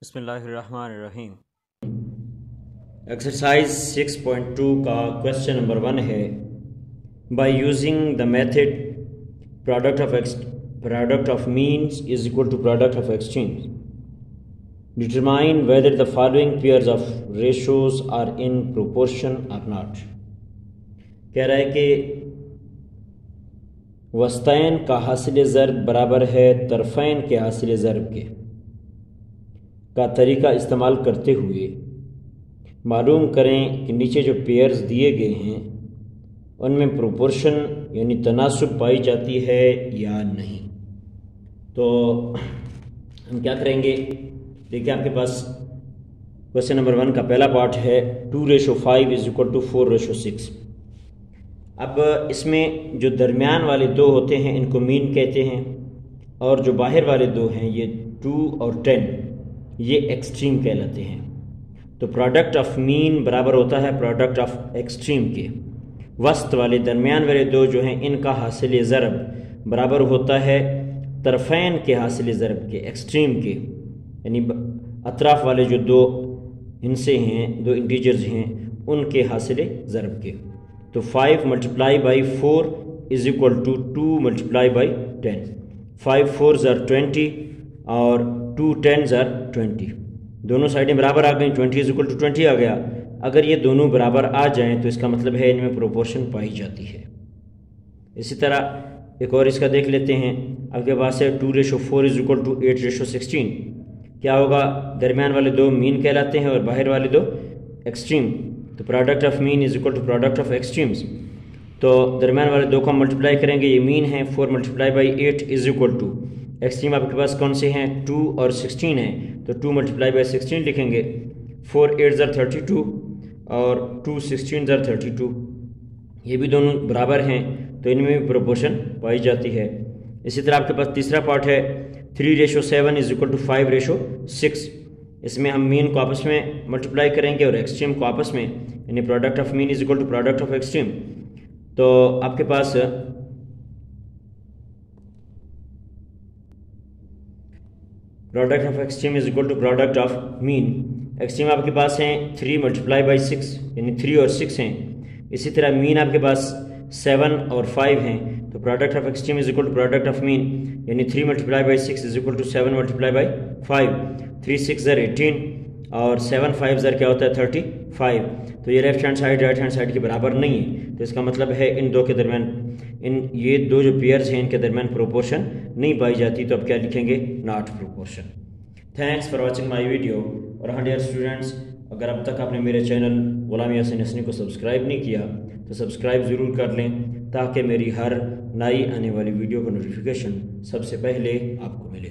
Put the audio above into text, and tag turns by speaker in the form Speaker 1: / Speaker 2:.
Speaker 1: बिस्मिल्लाहिर्रहमानिर्रहीम।
Speaker 2: एक्सरसाइज 6.2 का question number 1 है, by using the method product of means is equal to product of exchange determine whether the following pairs of ratios are in proportion और not. कह रहा है कि वस्तैन का हासिल ज़रब बराबर है तरफ़ैन के हासिल ज़रब के का तरीका इस्तेमाल करते हुए मालूम करें कि नीचे जो पेयर्स दिए गए हैं उनमें प्रोपोर्शन यानी तनासुब पाई जाती है या नहीं। तो हम क्या करेंगे, देखिए आपके पास क्वेश्चन नंबर 1 का पहला पार्ट है 2:5 इज इक्वल टू 4:6। अब इसमें जो दरमियान वाले दो होते हैं इनको मीन कहते हैं, और जो बाहर वाले दो हैं ये 2 और 10 ये एक्सट्रीम कहलाते हैं। तो प्रोडक्ट ऑफ मीन बराबर होता है प्रोडक्ट ऑफ एक्सट्रीम के। वस्त वाले दरमियान वाले दो जो हैं इनका हासिल ज़रब बराबर होता है तरफ़ैन के हासिल ज़रब के, एक्सट्रीम के, यानी अतराफ़ वाले जो दो हिस्से हैं, दो इंटीजर्स हैं, उनके हासिल ज़रब के। तो 5 × 4 is equal to 2 × 10। 5 4s are 20 और 2 10s are 20। दोनों साइडें बराबर आ गई, 20 इज इक्वल टू 20 आ गया। अगर ये दोनों बराबर आ जाएं तो इसका मतलब है इनमें प्रोपोर्शन पाई जाती है। इसी तरह एक और इसका देख लेते हैं। आपके पास है 2:4 इज इक्वल टू 8:16। क्या होगा, दरमियान वाले दो मीन कहलाते हैं और बाहर वाले दो एक्सट्रीम। तो product of mean is equal to product of extremes. तो दरमियान वाले दो को हम मल्टीप्लाई करेंगे, ये मीन है 4 × 8 इज इक्वल टू एक्सट्रीम आपके पास कौन से हैं 2 और 16 हैं, तो 2 × 16 लिखेंगे। 4 8s are 32 और 2 16s are 32। ये भी दोनों बराबर हैं तो इनमें भी प्रोपोर्शन पाई जाती है। इसी तरह आपके पास तीसरा पार्ट है 3:7 इज इक्वल टू 5:6। इसमें हम मीन को आपस में मल्टीप्लाई करेंगे और एक्सट्रीम को आपस में, यानी product of mean is equal to product of extreme. तो आपके पास product of extreme is equal to product of mean. Extreme आपके पास हैं 3 × 6 यानी 3 और 6 हैं। इसी तरह मीन आपके पास 7 और 5 हैं। तो product of extreme is equal to product of mean, यानी 3 × 6 is equal to 7 × 5। 3 6s are 18 और 7 5s are क्या होता है 35। तो ये left hand side right hand side के बराबर नहीं है। तो इसका मतलब है इन दो के दरमियान, इन ये दो जो पेयर्स हैं इनके दरमियान प्रोपोर्शन नहीं पाई जाती। तो अब क्या लिखेंगे, not proportion. Thanks for watching my video. और हाँ डियर स्टूडेंट्स, अगर अब तक आपने मेरे चैनल गुलाम यासीन हसनी को सब्सक्राइब नहीं किया तो सब्सक्राइब ज़रूर कर लें ताकि मेरी हर नई आने वाली वीडियो का नोटिफिकेशन सबसे पहले आपको मिले।